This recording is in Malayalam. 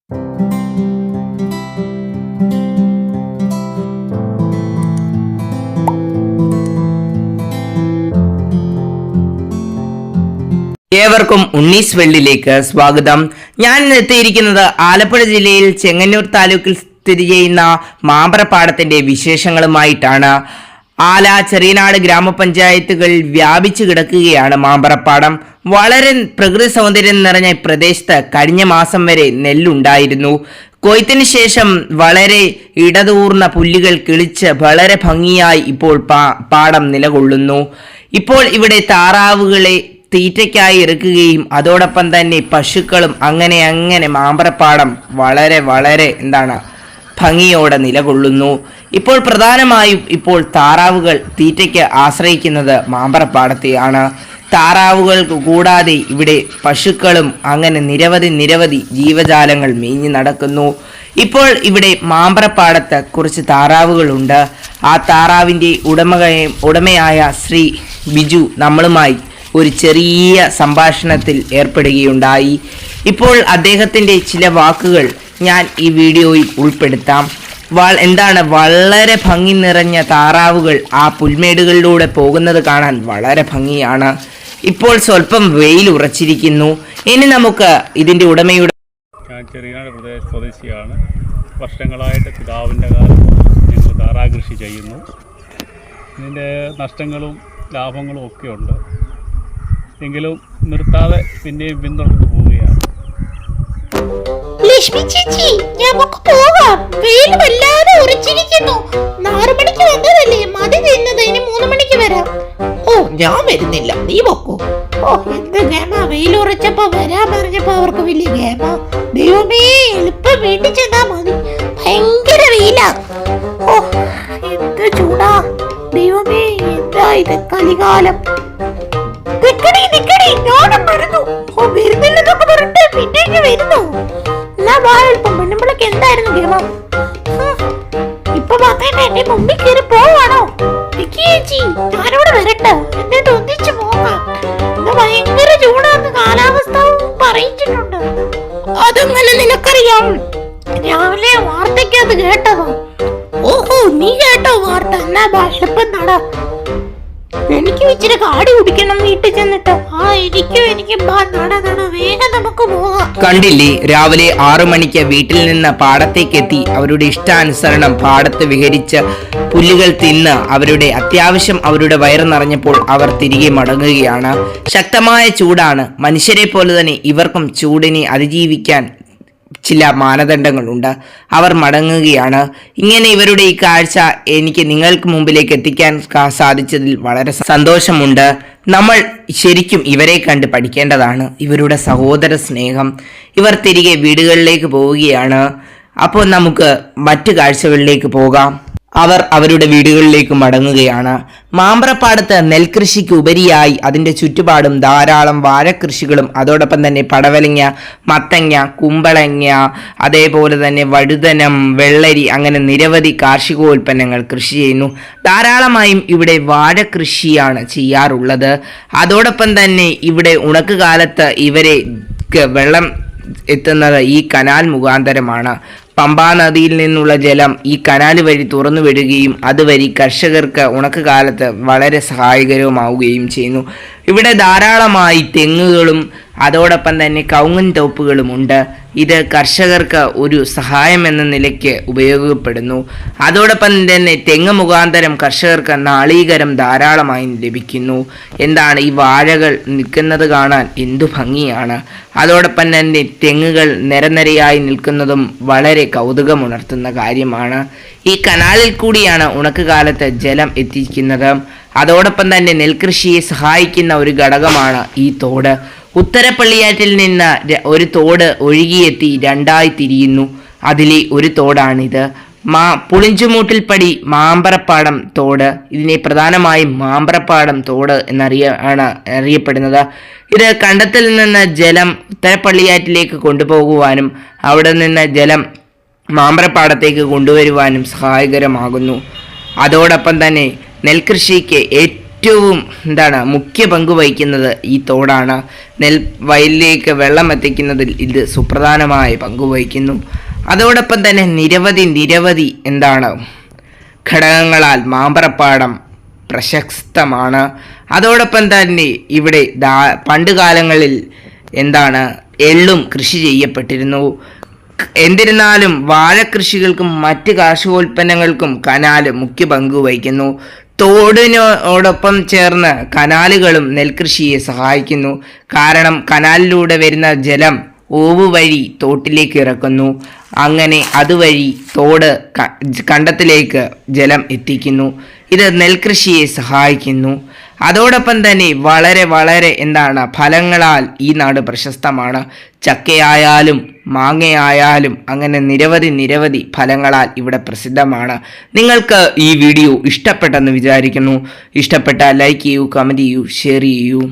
ഏവർക്കും ഉണ്ണീസ് വെള്ളിലേക്ക് സ്വാഗതം. ഞാൻ എത്തിയിരിക്കുന്നത് ആലപ്പുഴ ജില്ലയിൽ ചെങ്ങന്നൂർ താലൂക്കിൽ സ്ഥിതി ചെയ്യുന്ന മാമ്പറപ്പാടത്തിന്റെ വിശേഷങ്ങളുമായിട്ടാണ്. ആല, ചെറിയനാട് ഗ്രാമപഞ്ചായത്തുകളിൽ വ്യാപിച്ചു കിടക്കുകയാണ് മാമ്പറപ്പാടം. വളരെ പ്രകൃതി സൗന്ദര്യം നിറഞ്ഞ പ്രദേശത്ത് കഴിഞ്ഞ മാസം വരെ നെല്ലുണ്ടായിരുന്നു. കൊയ്ത്തിന് ശേഷം വളരെ ഇടതൂർന്ന പുല്ലുകൾ കിളിച്ച് വളരെ ഭംഗിയായി ഇപ്പോൾ പാടം നിലകൊള്ളുന്നു. ഇപ്പോൾ ഇവിടെ താറാവുകളെ തീറ്റയ്ക്കായി ഇറക്കുകയും അതോടൊപ്പം തന്നെ പശുക്കളും അങ്ങനെ മാമ്പറപ്പാടം വളരെ ഭംഗിയോടെ നിലകൊള്ളുന്നു. ഇപ്പോൾ പ്രധാനമായും ഇപ്പോൾ താറാവുകൾ തീറ്റയ്ക്ക് ആശ്രയിക്കുന്നത് മാമ്പറപ്പാടത്തെയാണ്. താറാവുകൾ കൂടാതെ ഇവിടെ പശുക്കളും അങ്ങനെ നിരവധി ജീവജാലങ്ങൾ മേഞ്ഞു നടക്കുന്നു. ഇപ്പോൾ ഇവിടെ മാമ്പറപ്പാടത്ത് കുറച്ച് താറാവുകളുണ്ട്. ആ താറാവിൻ്റെ ഉടമയായ ശ്രീ ബിജു നമ്മളുമായി ഒരു ചെറിയ സംഭാഷണത്തിൽ ഏർപ്പെടുകയുണ്ടായി. ഇപ്പോൾ അദ്ദേഹത്തിൻ്റെ ചില വാക്കുകൾ ഞാൻ ഈ വീഡിയോയിൽ ഉൾപ്പെടുത്താം. വളരെ ഭംഗി നിറഞ്ഞ താറാവുകൾ ആ പുൽമേടുകളിലൂടെ പോകുന്നത് കാണാൻ വളരെ ഭംഗിയാണ്. ഇപ്പോൾ സ്വല്പം വെയിൽ ഉറച്ചിരിക്കുന്നു. ഇനി നമുക്ക് ഇതിൻ്റെ ഉടമയുടെ ഞാൻ ചെറിയനാട് സ്വദേശിയാണ്. വർഷങ്ങളായിട്ട് പിതാവിൻ്റെ കാലം ഞങ്ങൾ താറാവ് കൃഷി ചെയ്യുന്നു. ഇതിൻ്റെ നഷ്ടങ്ങളും ലാഭങ്ങളും ഒക്കെ ഉണ്ട്. എങ്കിലും നിർത്താതെ പിന്നെയും പിന്തുടർന്ന് പോവുകയാണ്. ലക്ഷ്മി ചേച്ചി, നമുക്ക് പോവാം. വെയിൽ വല്ലാതെ ഉറച്ചിരിക്കുന്നു. 6 മണിക്ക് വന്നതല്ലേ, മതി തിന്നത്. ഇനി 3 മണിക്ക് വരാം. ഓ, ഞാൻ വരുന്നില്ല, നീ പൊക്കോ. ഓ, എന്ത് ഗേമ! വെയിൽ ഉറച്ചപ്പോ വരാൻ പറഞ്ഞപ്പോ അവർക്ക് വലിയ ഗേമ. ദൈവമേ, എളുപ്പം വീട്ടിൽ ചെന്നാ മതി. ഭയങ്കര വെയിലാ. ഓ, എന്ത് ചൂടാ! ദൈവമേ, എന്താ ഇത് കലികാലം! ഞാനും വരുന്നു. ഓ, വരുന്നില്ലെന്നൊക്കെ പറഞ്ഞിട്ട് പിന്നേക്ക് വരുന്നു. പെണ്ണുമ്പളൊക്കെ എന്തായിരുന്നു ഗമം? ഇപ്പൊ മാത്രമേ എന്റെ മുമ്പിൽ കയറി പോവാണോ? ചേച്ചി, ഞാനിവിടെ വരട്ടെ, എന്നിട്ട് ഒന്നിച്ചു പോകാം. ഇത് ഭയങ്കര ചൂടാന്ന് കാലാവസ്ഥ പറയിച്ചിട്ടുണ്ട്. അതങ്ങനെ നിനക്കറിയാം. രാവിലെ വാർത്തയ്ക്കത് കേട്ടതോ? ഓഹോ, നീ കേട്ടോ വാർത്ത? എന്നാ ഭാഷപ്പം നട. എനിക്ക് ഇച്ചിരി കാടി കുടിക്കണം വീട്ടിൽ ചെന്നിട്ട്. എനിക്ക് വേഗം നമുക്ക് പോകാം. കണ്ടില്ലേ, രാവിലെ 6 മണിക്ക് വീട്ടിൽ നിന്ന് പാടത്തേക്കെത്തി അവരുടെ ഇഷ്ടാനുസരണം പാടത്ത് വിഹരിച്ച് പുല്ലുകൾ തിന്ന് അത്യാവശ്യം അവരുടെ വയറ് നിറഞ്ഞപ്പോൾ അവർ തിരികെ മടങ്ങുകയാണ്. ശക്തമായ ചൂടാണ്. മനുഷ്യരെ പോലെ തന്നെ ഇവർക്കും ചൂടിനെ അതിജീവിക്കാൻ ചില മാനദണ്ഡങ്ങളുണ്ട്. അവർ മടങ്ങുകയാണ്. ഇങ്ങനെ ഇവരുടെ ഈ കാഴ്ച എനിക്ക് നിങ്ങൾക്ക് മുമ്പിലേക്ക് എത്തിക്കാൻ സാധിച്ചതിൽ വളരെ സന്തോഷമുണ്ട്. നമ്മൾ ശരിക്കും ഇവരെ കണ്ട് പഠിക്കേണ്ടതാണ്. ഇവരുടെ സഹോദര സ്നേഹം. ഇവർ തിരികെ വീടുകളിലേക്ക് പോവുകയാണ്. അപ്പോൾ നമുക്ക് മറ്റു കാഴ്ചകളിലേക്ക് പോകാം. അവർ അവരുടെ വീടുകളിലേക്ക് മടങ്ങുകയാണ്. മാമ്പറപ്പാടത്ത് നെൽകൃഷിക്ക് ഉപരിയായി അതിൻ്റെ ചുറ്റുപാടും ധാരാളം വാഴക്കൃഷികളും അതോടൊപ്പം തന്നെ പടവലങ്ങ, മത്തങ്ങ, കുമ്പളങ്ങ, അതേപോലെ തന്നെ വഴുതനം, വെള്ളരി, അങ്ങനെ നിരവധി കാർഷികോൽപ്പന്നങ്ങൾ കൃഷി ചെയ്യുന്നു. ധാരാളമായും ഇവിടെ വാഴക്കൃഷിയാണ് ചെയ്യാറുള്ളത്. അതോടൊപ്പം തന്നെ ഇവിടെ ഉണക്ക് കാലത്ത് ഇവർക്ക് വെള്ളം എത്തുന്നത് ഈ കനാൽ മുഖാന്തരമാണ്. പമ്പാ നദിയിൽ നിന്നുള്ള ജലം ഈ കനാൽ വഴി തുറന്നു വിടുകയും അതുവഴി കർഷകർക്ക് ഉണക്ക് കാലത്ത് വളരെ സഹായകരമാവുകയും ചെയ്യുന്നു. ഇവിടെ ധാരാളമായി തെങ്ങുകളും അതോടൊപ്പം തന്നെ കവുങ്ങൻ തോപ്പുകളുമുണ്ട്. ഇത് കർഷകർക്ക് ഒരു സഹായം എന്ന നിലയ്ക്ക് ഉപയോഗപ്പെടുന്നു. അതോടൊപ്പം തന്നെ തെങ്ങ് മുഖാന്തരം കർഷകർക്ക് നാളികേരം ധാരാളമായി ലഭിക്കുന്നു. ഈ വാഴകൾ നിൽക്കുന്നത് കാണാൻ എന്തു ഭംഗിയാണ്. അതോടൊപ്പം തന്നെ തെങ്ങുകൾ നിരനിരയായി നിൽക്കുന്നതും വളരെ കൗതുകമുണർത്തുന്ന കാര്യമാണ്. ഈ കനാലിൽ കൂടിയാണ് ഉണക്ക് കാലത്ത് ജലം എത്തിക്കുന്നത്. അതോടൊപ്പം തന്നെ നെൽകൃഷിയെ സഹായിക്കുന്ന ഒരു ഘടകമാണ് ഈ തോട്. ഉത്തരപ്പള്ളിയാറ്റിൽ നിന്ന് ഒരു തോട് ഒഴുകിയെത്തി 2ആയി തിരിയുന്നു. അതിലെ ഒരു തോടാണിത്. പുളിഞ്ചുമൂട്ടിൽപ്പടി മാമ്പറപ്പാടം തോട്. ഇതിനെ പ്രധാനമായും മാമ്പറപ്പാടം തോട് അറിയപ്പെടുന്നത്. ഇത് കണ്ടത്തിൽ നിന്ന് ജലം ഉത്തരപ്പള്ളിയാറ്റിലേക്ക് കൊണ്ടുപോകുവാനും അവിടെ നിന്ന് ജലം മാമ്പറപ്പാടത്തേക്ക് കൊണ്ടുവരുവാനും സഹായകരമാകുന്നു. അതോടൊപ്പം തന്നെ നെൽകൃഷിക്ക് ഏറ്റവും മുഖ്യ പങ്ക് വഹിക്കുന്നത് ഈ തോടാണ്. വയലിലേക്ക് വെള്ളം എത്തിക്കുന്നതിൽ ഇത് സുപ്രധാനമായ പങ്ക് വഹിക്കുന്നു. അതോടൊപ്പം തന്നെ നിരവധി ഘടകങ്ങളാൽ മാമ്പറപ്പാടം പ്രശസ്തമാണ്. അതോടൊപ്പം തന്നെ ഇവിടെ പണ്ട് കാലങ്ങളിൽ എള്ളും കൃഷി ചെയ്യപ്പെട്ടിരുന്നു. എന്നിരുന്നാലും വാഴക്കൃഷികൾക്കും മറ്റ് കാർഷികോൽപ്പന്നങ്ങൾക്കും കനാല് മുഖ്യ പങ്ക് വഹിക്കുന്നു. തോടിനോടൊപ്പം ചേർന്ന് കനാലുകളും നെൽകൃഷിയെ സഹായിക്കുന്നു. കാരണം കനാലിലൂടെ വരുന്ന ജലം ഓവ് വഴി തോട്ടിലേക്ക് ഇറക്കുന്നു. അങ്ങനെ അതുവഴി തോട് കണ്ടത്തിലേക്ക് ജലം എത്തിക്കുന്നു. ഇത് നെൽകൃഷിയെ സഹായിക്കുന്നു. അതോടൊപ്പം തന്നെ വളരെ ഫലങ്ങളാൽ ഈ നാട് പ്രശസ്തമാണ്. ചക്കയായാലും മാങ്ങയായാലും അങ്ങനെ നിരവധി ഫലങ്ങളാൽ ഇവിടെ പ്രസിദ്ധമാണ്. നിങ്ങൾക്ക് ഈ വീഡിയോ ഇഷ്ടപ്പെട്ടെന്ന് വിചാരിക്കുന്നു. ഇഷ്ടപ്പെട്ടാൽ ലൈക്ക് ചെയ്യൂ, കമൻറ്റ് ചെയ്യൂ, ഷെയർ ചെയ്യൂ.